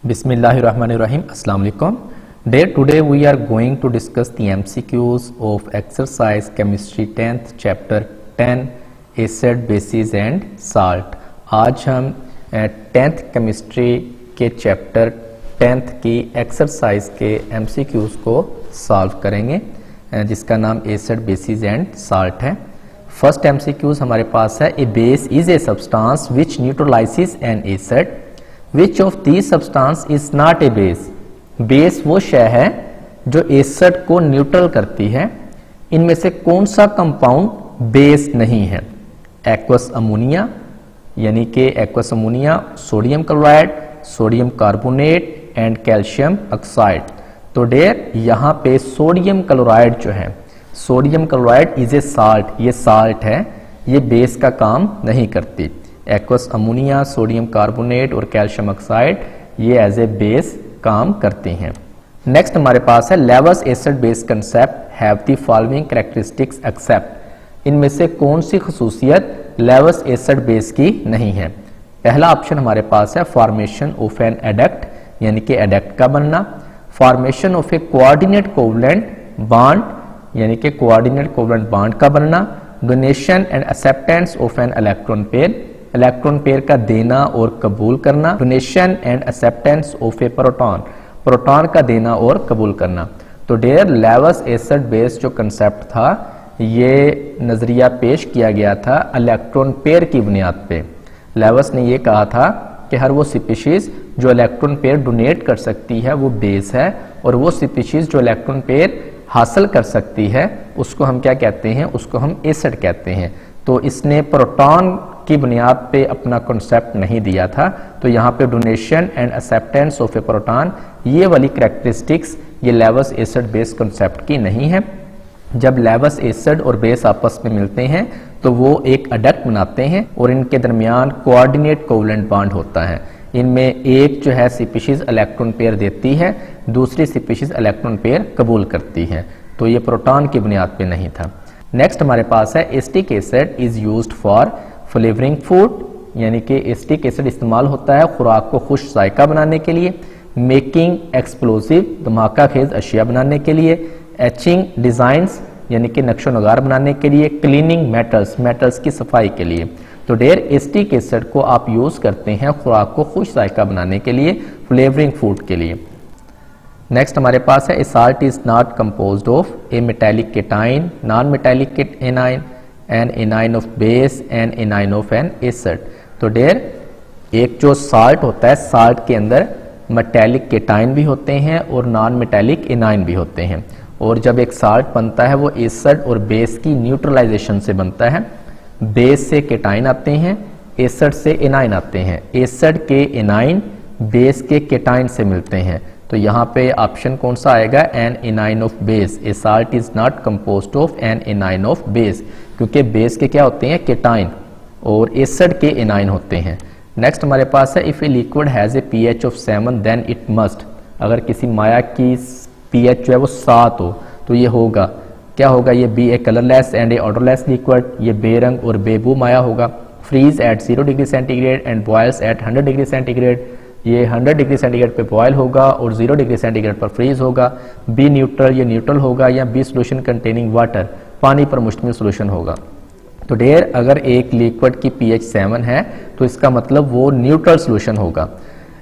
Bismillahirrahmanirrahim. Assalamu alaikum. Today we are going to discuss the MCQs of exercise chemistry 10th chapter 10 acid bases and salt. आज हम 10th chemistry के chapter 10th की exercise के MCQs को solve करेंगे जिसका नाम acid bases and salt है. First MCQs हमारे पास है a base is a substance which neutralizes an acid. Which of these substance is not a base? Base वो शय है जो एसिड को न्यूट्रल करती है. इनमें से कौन सा कंपाउंड बेस नहीं है? एक्वस अमोनिया, यानी कि aqueous ammonia, sodium chloride, sodium carbonate and calcium oxide. तो डेयर यहाँ पे सोडियम क्लोराइड जो है, sodium chloride is a salt, ये साल्ट है, ये बेस का काम नहीं करती. एक्वस अमोनिया, सोडियम कार्बोनेट और कैल्शियम ऑक्साइड ये एज ए बेस काम करते हैं. नेक्स्ट हमारे पास है Lewis acid base concept have the following characteristics except. इनमें से कौन सी खसूसियत लेवस एसिड बेस की नहीं है? पहला ऑप्शन हमारे पास है फॉर्मेशन ऑफ एन एडक्ट, यानी कि एडक्ट का बनना. Formation of A coordinate covalent bond, यानी कि कोऑर्डिनेट कोवलेंट बॉन्ड का बनना. Donation and acceptance of an electron pair, electron pair का देना और कबूल करना. Donation and acceptance of A proton, proton का देना और कबूल करना. तो डेयर लेवस एसिड बेस जो कंसेप्ट था ये नजरिया पेश किया गया था इलेक्ट्रॉन पेयर की बुनियाद पे. लेवस ने ये कहा था कि हर वो स्पीशीज जो इलेक्ट्रॉन पेयर डोनेट कर सकती है वो बेस है, और वो स्पीशीज जो इलेक्ट्रॉन पेयर हासिल कर सकती है उसको हम क्या कहते हैं? उसको हम एसिड कहते हैं. तो इसने प्रोटॉन की बुनियाद पे अपना कॉन्सेप्ट नहीं दिया था. तो यहाँ पे donation and acceptance of A proton, ये वाली कैरेक्टरिस्टिक्स ये लेवस एसिड बेस कॉन्सेप्ट की नहीं है. जब लेवस एसिड और बेस आपस में मिलते हैं तो वो एक एडक्ट बनाते हैं और इनके दरमियान कोऑर्डिनेट कोवलेंट बॉन्ड होता है. इनमें एक जो है स्पीशीज इलेक्ट्रॉन पेयर देती है, दूसरी स्पीशीज इलेक्ट्रॉन पेयर कबूल करती है. तो ये प्रोटॉन की बुनियाद पे नहीं था. नेक्स्ट हमारे पास है acetic acid is used for flavouring food, यानी कि एसिटिक एसिड इस्तेमाल होता है खुराक को खुश जायका बनाने के लिए. मेकिंग एक्सप्लोसिव, धमाका खेज अशिया बनाने के लिए. एचिंग डिजाइंस, यानी कि नक्शो नगार बनाने के लिए. क्लीनिंग मेटल्स, मेटल्स की सफाई के लिए. तो डेयर एसिटिक एसिड को आप यूज करते हैं खुराक को खुश जायका बनाने के लिए, फ्लेवरिंग फूड के लिए. नेक्स्ट हमारे पास है a salt is not composed of a metallic cation, non metallic anion, an anion of base and anion of an acid. तो डेयर एक जो साल्ट होता है, साल्ट के अंदर मेटेलिक केटाइन भी होते हैं और नॉन मेटेलिक एनाइन भी होते हैं. और जब एक साल्ट बनता है वो एसिड और बेस की न्यूट्रलाइजेशन से बनता है. बेस से केटाइन आते हैं, एसिड से एनाइन आते हैं. एसिड के एनाइन बेस के केटाइन से मिलते हैं. तो यहाँ पे ऑप्शन कौन सा आएगा? An anion of base. A salt is not composed of an anion of base, क्योंकि बेस के क्या होते हैं? केटाइन, और एसिड के एनाइन होते हैं. नेक्स्ट हमारे पास है if a liquid has a pH of 7 then it must. अगर किसी माया की पीएच जो है वो 7 हो तो ये होगा क्या होगा? ये be a colourless and a odourless liquid, ये बेरंग और बेबू माया होगा. Freeze at 0 degree centigrade and boils at 100 degree centigrade, ये 100 डिग्री सेंटीग्रेड पे बॉयल होगा और 0 डिग्री सेंटीग्रेड पर फ्रीज होगा. बी न्यूट्रल, ये न्यूट्रल होगा. या बी सोल्यूशन कंटेनिंग वाटर, पानी पर मुश्तमिल सोल्यूशन होगा. तो डेयर अगर एक लिक्विड की पीएच 7 है तो इसका मतलब वो न्यूट्रल सोल्यूशन होगा.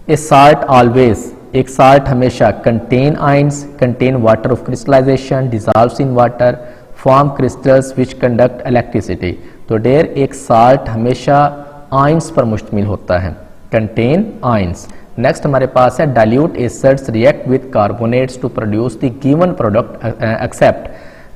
ए साल्ट ऑलवेज, एक साल्ट हमेशा contain ions, contain water of crystallisation, dissolves in water, form crystals which conduct electricity. तो डेयर एक साल्ट हमेशा आयंस पर मुश्तमिल होता है, कंटेन आयंस. नेक्स्ट हमारे पास है dilute acids react with carbonates to produce the given product except,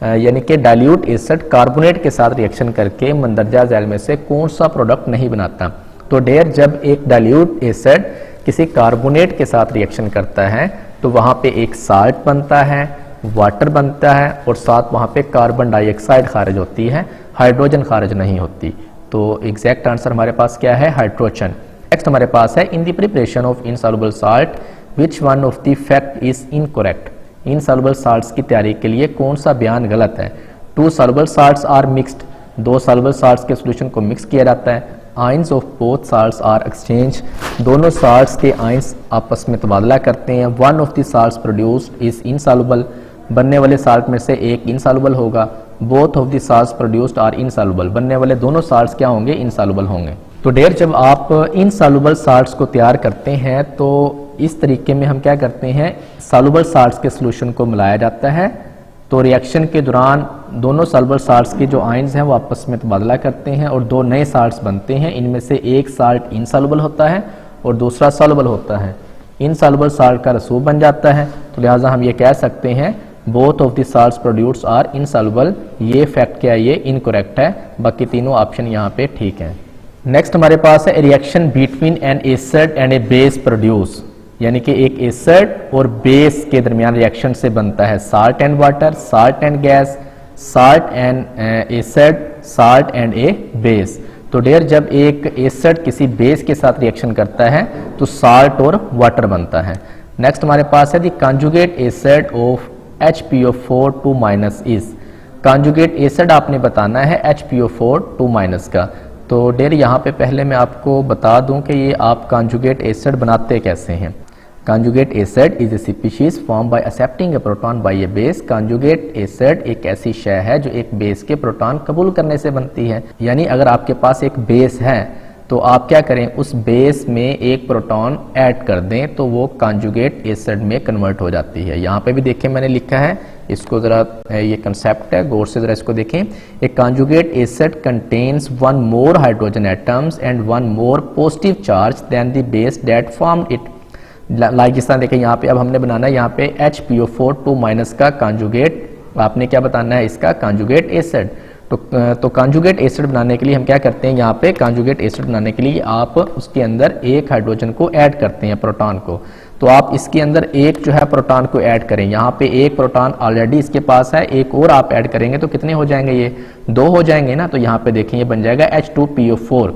यानी कि डाइल्यूट एसिड कार्बोनेट के साथ रिएक्शन करके मंदरजा झैल में से कौन सा प्रोडक्ट नहीं बनाता? तो डेयर जब एक डाइल्यूट एसिड किसी कार्बोनेट के साथ रिएक्शन करता है तो वहाँ पे एक साल्ट बनता है, वाटर बनता है और साथ वहाँ पे कार्बन डाइऑक्साइड खारिज होती है, हाइड्रोजन खारिज नहीं होती. तो एग्जैक्ट आंसर हमारे पास क्या है? हाइड्रोजन. नेक्स्ट हमारे पास है in the preparation of insoluble salt which one of the fact is incorrect. Insoluble salts की तैयारी के लिए कौन सा बयान गलत है? 2 soluble salts are mixed, 2 soluble salts के सॉल्यूशन को मिक्स किया जाता है. Ions of both salts are exchange, दोनों साल्ट्स के आइंस आपस में तबादला करते हैं। One of the salts produced is insoluble, बनने वाले साल्ट में से एक इनसॉल्युबल होगा। Both of the salts produced are insoluble, बनने वाले दोनों साल्ट्स क्या होंगे, इनसॉल्युबल होंगे। तो डियर जब आप इनसॉल्युबल साल्ट्स को तैयार करते हैं तो इस तरीके में हम क्या करते हैं, सॉल्युबल साल्ट्स के सॉल्यूशन को मिलाया जाता है। तो रिएक्शन के दौरान दोनों सॉल्युबल साल्ट्स के जो आयंस हैं वो आपस में तबादला करते हैं और दो नए साल्ट्स बनते हैं। इनमें से एक साल्ट इनसॉल्युबल होता है और दूसरा सॉल्युबल होता है। इनसॉल्युबल साल्ट का रसूब बन जाता है, तो लिहाजा हम ये कह सकते हैं both of the salts produced are insoluble. ये फैक्ट क्या है, ये इनकरेक्ट है, बाकी तीनों ऑप्शन यहाँ पे ठीक हैं। नेक्स्ट हमारे पास है reaction between N acid and A base produce, यानी कि एक एसिड और बेस के दरमियान रिएक्शन से बनता है salt and water, salt and gas, salt and acid, salt and A base. तो डियर जब एक एसिड किसी बेस के साथ रिएक्शन करता है तो साल्ट और वाटर बनता है। नेक्स्ट हमारे पास है the conjugate acid of HPO4 2- is, conjugate acid आपने बताना है HPO4 2- का। तो डियर यहाँ पे पहले मैं आपको बता दूं कि ये आप कंजुगेट एसिड बनाते कैसे हैं। Conjugate acid is a species form by accepting a proton by a base. Conjugate acid एक ऐसी शय है जो एक बेस के प्रोटॉन कबूल करने से बनती है। यानी अगर आपके पास एक बेस है तो आप क्या करें, उस बेस में एक प्रोटॉन ऐड कर दें तो वो कंजुगेट एसिड में कन्वर्ट हो जाती है। यहाँ पे भी देखें मैंने लिखा है, इसको जरा, ये कंसेप्ट है, गौर से जरा इसको देखें। A conjugate acid contains one more hydrogen atoms and one more positive charge than the base that formed it. Like जिस तरह देखें यहाँ पे अब हमने बनाना है यहाँ पे HPO4 2- का कंजुगेट, आपने क्या बताना है, इसका कंजुगेट एसिड। तो कंजुगेट एसिड बनाने के लिए हम क्या करते हैं, यहाँ पे कंजुगेट एसिड बनाने के लिए आप उसके अंदर एक हाइड्रोजन को ऐड करते हैं, प्रोटॉन को। तो आप इसके अंदर एक जो है प्रोटॉन को ऐड करें, यहाँ पे एक प्रोटॉन ऑलरेडी इसके पास है, एक और आप ऐड करेंगे तो कितने हो जाएंगे, ये 2 हो जाएंगे ना। तो यहाँ पे देखें ये बन जाएगा H2PO4।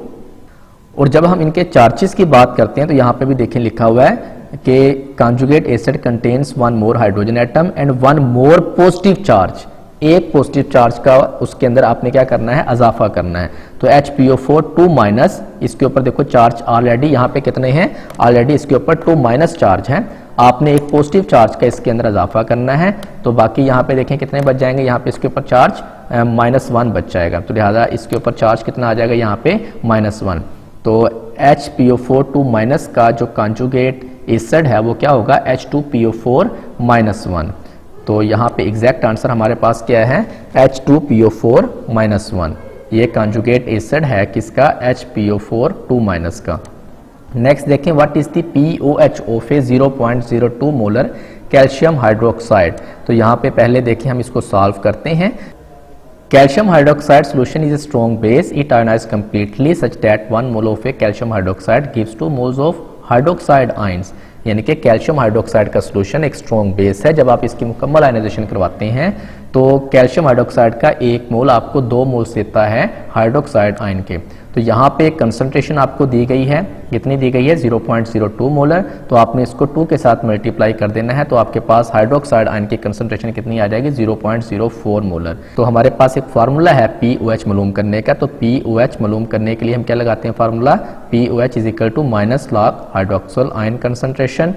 और जब हम इनके चार्जेस की बात करते हैं तो यहाँ पे भी देखें लिखा हुआ है कि conjugate acid contains one more hydrogen atom and one more positive charge, एक पॉजिटिव चार्ज का उसके अंदर आपने क्या करना है, इजाफा करना है। तो HPO4 2-, इसके ऊपर देखो चार्ज ऑलरेडी यहाँ पे कितने हैं, ऑलरेडी इसके ऊपर 2- चार्ज है, आपने एक पॉजिटिव चार्ज का इसके अंदर इजाफा करना है। तो बाकी यहाँ पे देखें कितने बच जाएंगे, यहाँ पे इसके ऊपर चार्ज -1 बच जाएगा। तो लिहाजा इसके ऊपर चार्ज कितना आ जाएगा, यहाँ पे -1। तो HPO4 2- का जो कंजुगेट एसिड है वो क्या होगा, H2PO4 -1। तो यहाँ पे एग्जैक्ट आंसर हमारे पास क्या है, H2PO4 -1। ये कंजुगेट एसिड है किसका, HPO4 2- का। नेक्स्ट देखें, what is the pOH of A 0.02 molar calcium hydroxide. तो यहाँ पे पहले देखें हम इसको सॉल्व करते हैं। Calcium hydroxide solution is a strong base. It ionizes completely such that 1 mole of a calcium hydroxide gives 2 moles of hydroxide ions. यानी कि कैल्शियम हाइड्रोक्साइड का सॉल्यूशन एक स्ट्रॉन्ग बेस है। जब आप इसकी मुकम्मल आयनाइजेशन करवाते हैं तो कैल्शियम हाइड्रोक्साइड का 1 मोल आपको 2 मोल्स देता है हाइड्रोक्साइड आयन के। तो यहाँ पे कंसंट्रेशन आपको दी गई है, कितनी दी गई है, 0.02 मोलर। तो आपने इसको 2 के साथ मल्टीप्लाई कर देना है तो आपके पास हाइड्रोक्साइड आयन की कंसंट्रेशन कितनी आ जाएगी, 0.04 मोलर। तो हमारे पास एक फार्मूला है pOH मालूम करने का। तो pOH मालूम करने के लिए हम क्या लगाते हैं formula, pOH = log hydroxyl ion concentration.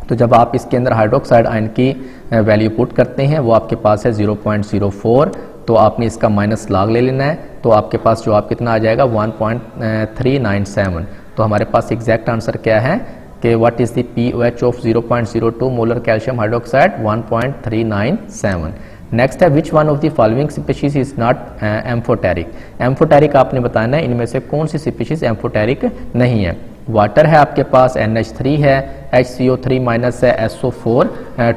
तो जब आप इसके अंदर हाइड्रोक्साइड आयन की वैल्यू पुट करते हैं वो आपके पास है 0.04, तो आपने इसका माइनस log ले लेना है तो आपके पास जवाब कितना आ जाएगा, 1.397। तो हमारे पास एग्जैक्ट आंसर क्या है कि what is the pOH of 0.02 molar calcium hydroxide, 1.397। Next है, which one of the following species is not amphoteric. Amphoteric आपने बताना है इनमें से कौन सी स्पीशीज एम्फोटेरिक नहीं है। वाटर है आपके पास, NH3 है, HCO3- है, SO4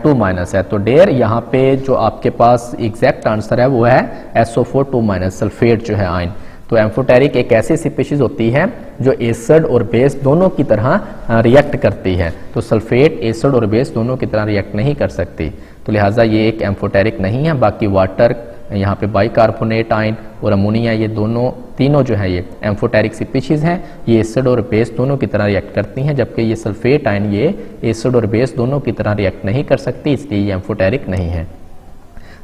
2- है। तो डेयर यहाँ पे जो आपके पास एग्जैक्ट आंसर है वो है SO4 2- सल्फेट जो है आयन। तो एम्फोटेरिक एक ऐसी स्पीशीज होती है जो एसिड और बेस दोनों की तरह रिएक्ट करती है। तो सल्फेट एसिड और बेस दोनों की तरह रिएक्ट नहीं कर सकती, तो लिहाजा ये एक एम्फोटेरिक नहीं है। बाकी वाटर, यहाँ पे बाइकार्बोनेट आयन और अमोनिया, ये तीनों जो है ये एम्फोटेरिक स्पीशीज हैं। ये एसिड और बेस दोनों की तरह रिएक्ट करती हैं, जबकि ये सल्फेट आयन ये एसिड और बेस दोनों की तरह रिएक्ट नहीं कर सकती, इसलिए ये एम्फोटेरिक नहीं है।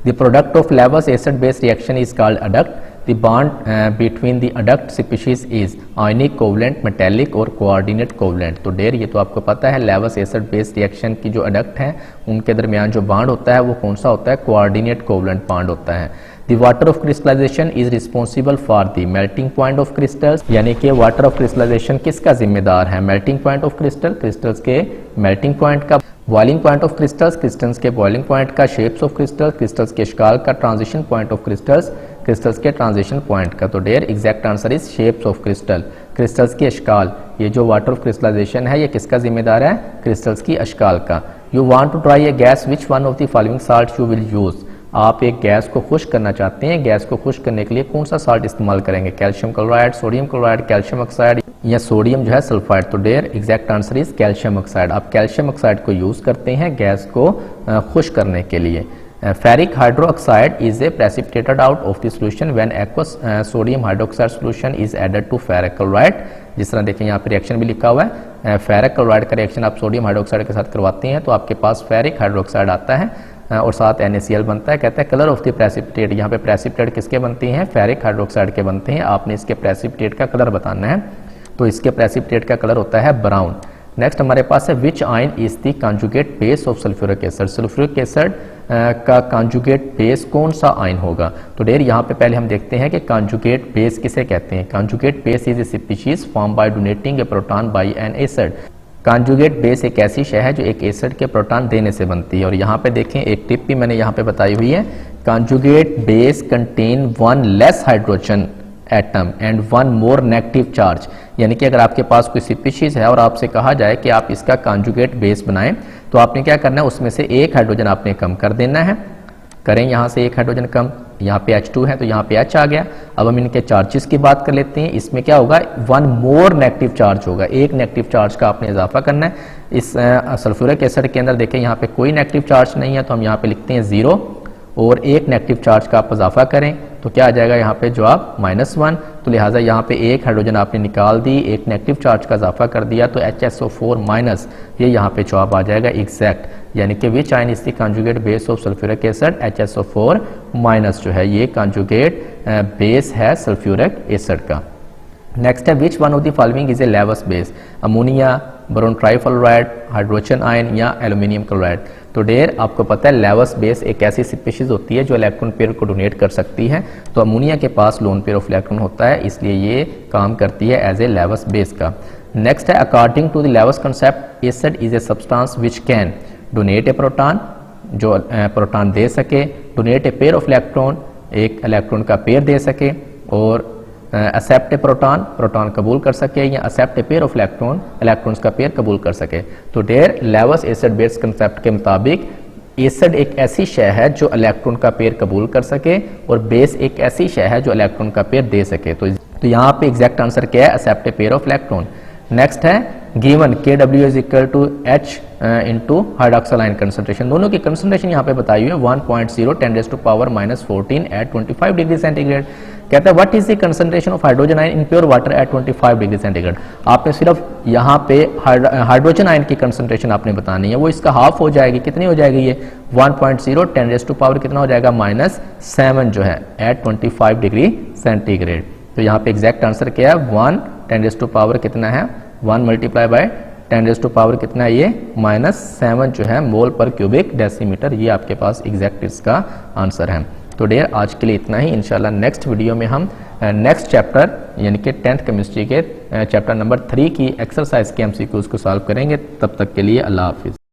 The product of Lewis acid base reaction is called adduct. The bond between the adduct species is ionic covalent, metallic और कोऑर्डिनेट कोवलेंट। तो डेयर ये तो आपको पता है, लेवस एसिड बेस रिएक्शन की जो अडक्ट हैं उनके दरमियान जो बॉन्ड होता है वो कौन सा होता है, कोऑर्डिनेट कोवलेंट बॉन्ड होता है। The water of crystallization is responsible for the melting point of crystals, यानी कि वाटर ऑफ क्रिस्टलाइजेशन किसका जिम्मेदार है, melting point of crystal, crystals के मेल्टिंग पॉइंट का, boiling point of crystals, crystals के बॉइलिंग पॉइंट का, शेप्स ऑफ क्रिस्टल, क्रिस्टल्स के अशकाल का, transition point of crystals, crystals के ट्रांजिशन पॉइंट का। तो their exact answer is shapes of crystal, crystals के अशकाल। ये जो वाटर ऑफ क्रिस्टलाइजेशन है ये किसका जिम्मेदार है, क्रिस्टल्स की अशकाल का। You want to dry a gas, which one of the following salt you will use. आप एक गैस को खुश्क करना चाहते हैं, गैस को खुश्क करने के लिए कौन सा साल्ट इस्तेमाल करेंगे, calcium chloride, sodium chloride, calcium oxide या सोडियम जो है सल्फाइड। तो their exact answer is calcium oxide. आप कैल्शियम ऑक्साइड को यूज करते हैं गैस को खुश्क करने के लिए। Ferric hydroxide is a precipitated out of the solution when aqueous sodium hydroxide solution is added to ferric chloride. जिस तरह देखें यहाँ पे रिएक्शन भी लिखा हुआ है, फेरिक क्लोराइड का रिएक्शन आप सोडियम हाइड्रोक्साइड के साथ करवाते हैं तो आपके पास फेरिक हाइड्रोक्साइड आता है और साथ NaCl बनता है। कहता है कलर ऑफ द प्रेसिपिटेट, यहाँ पे प्रेसिपिटेट किसके बनते हैं, फेरिक हाइड्रोक्साइड के बनते हैं। आपने इसके प्रेसिपिटेट का कलर बताना है, तो इसके प्रेसिपिटेट का कलर होता है ब्राउन। नेक्स्ट हमारे पास है विच ion is the conjugate base of sulphuric acid. Sulphuric acid का कॉन्जुगेट बेस कौन सा आयन होगा। तो डेयर यहाँ पे पहले हम देखते हैं कि कॉन्जुगेट बेस किसे कहते हैं। Conjugate base is a species form by donating a proton by an acid. Conjugate base एक ऐसी शय है जो एक एसिड के प्रोटॉन देने से बनती है। और यहाँ पे देखें एक टिप भी मैंने यहाँ पे बताई हुई है, conjugate base contain one less hydrogen atom and one more negative charge. यानी कि अगर आपके पास कोई स्पीशीज है और आपसे कहा जाए कि आप इसका कॉन्जुगेट बेस बनाएं तो आपने क्या करना है, उसमें से एक हाइड्रोजन आपने कम कर देना है। करें यहाँ से एक हाइड्रोजन कम, यहाँ पे H2 है तो यहाँ पे H आ गया। अब हम इनके चार्जेस की बात कर लेते हैं। इसमें क्या होगा, वन मोर नेगेटिव चार्ज होगा, एक नेगेटिव चार्ज का आपने इजाफा करना है। इस सल्फ्यूरिक एसिड के अंदर देखें यहाँ पे कोई नेगेटिव चार्ज नहीं है तो हम यहाँ पे लिखते हैं 0 और एक नेगेटिव चार्ज का आप इजाफा करें तो क्या आ जाएगा यहाँ पे जवाब -1। तो लिहाजा यहाँ पे एक हाइड्रोजन आपने निकाल दी, एक नेगेटिव चार्ज का इजाफा कर दिया तो HSO4- ये यहाँ पे जवाब आ जाएगा एग्जैक्ट। यानी कि विच ion is the conjugate base of sulphuric acid, HSO4- जो है ये कॉन्जुगेट बेस है सल्फ्यूरिक एसिड का। नेक्स्ट है which one of the following is a Lewis base. Ammonia, boron trifluoride, hydrogen ion या एल्यूमिनियम क्लोराइड। तो डेयर आपको पता है लेवस बेस एक ऐसी स्पीशीज होती है जो इलेक्ट्रॉन पेयर को डोनेट कर सकती है। तो अमोनिया के पास लोन पेयर ऑफ इलेक्ट्रॉन होता है, इसलिए ये काम करती है एज ए लेवस बेस का। नेक्स्ट है according to the Lewis concept acid is a substance which can donate a proton, जो प्रोटॉन दे सके, donate a pair of electron, एक इलेक्ट्रॉन का पेयर दे सके, और एक्सेप्ट ए प्रोटॉन, प्रोटॉन कबूल कर सके, या accept a pair of electron, electrons का पेयर कबूल कर सके। तो their Lewis acid base concept के मुताबिक एसिड एक ऐसी शय है जो इलेक्ट्रॉन का पेयर कबूल कर सके और बेस एक ऐसी शय है जो इलेक्ट्रॉन का पेयर दे सके। तो यहाँ पे एग्जैक्ट आंसर क्या है, accept a pair of electron. Next है given KW is equal to H into hydroxyl ion concentration. दोनों की कंसंट्रेशन यहाँ पे बताई हुई है 1.0 10⁻⁻⁻14 एट 25 डिग्री सेंटीग्रेड। कहता है what is the concentration of hydrogen ion in pure water at 25 degree centigrade. आपने सिर्फ यहाँ पे हाइड्रोजन आयन की कंसंट्रेशन आपने बतानी है, वो इसका हाफ हो जाएगी। कितनी हो जाएगी ये 1.0 10⁻⁻ कितना हो जाएगा -7 जो है एट 25 डिग्री सेंटीग्रेड। तो यहाँ पे एग्जैक्ट आंसर क्या है 1 10⁻⁻ कितना है 1 मल्टीप्लाई बाय 10⁻⁻ कितना है ये -7 जो है मोल पर क्यूबिक डेसीमीटर। ये आपके पास एग्जैक्ट इसका आंसर है। तो डेयर आज के लिए इतना ही। इंशाल्लाह नेक्स्ट वीडियो में हम नेक्स्ट चैप्टर यानी कि 10th केमिस्ट्री के चैप्टर नंबर 3 की एक्सरसाइज के MCQs को सॉल्व करेंगे। तब तक के लिए अल्लाह हाफिज़।